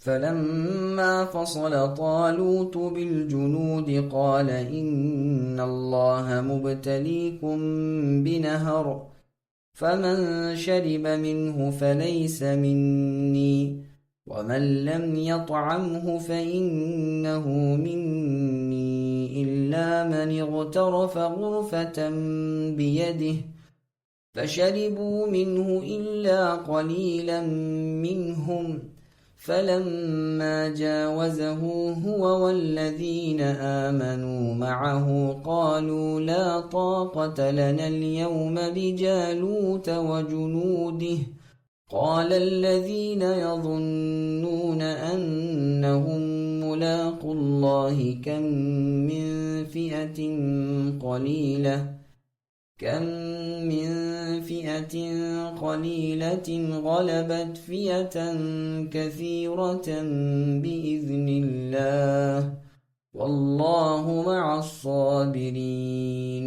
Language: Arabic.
فلما فصل طالوت بالجنود قال إن الله مبتليكم بنهر، فمن شرب منه فليس مني، ومن لم يطعمه فإنه مني إلا من اغترف غرفة بيده، فشربوا منه إلا قليلا منهم. فلما جاوزه هو والذين آمنوا معه قالوا لا طاقة لنا اليوم بجالوت وجنوده. قال الذين يظنون أنهم ملاقو الله كم من فئة قليلة غلبت فئة كثيرة بإذن الله، والله مع الصابرين.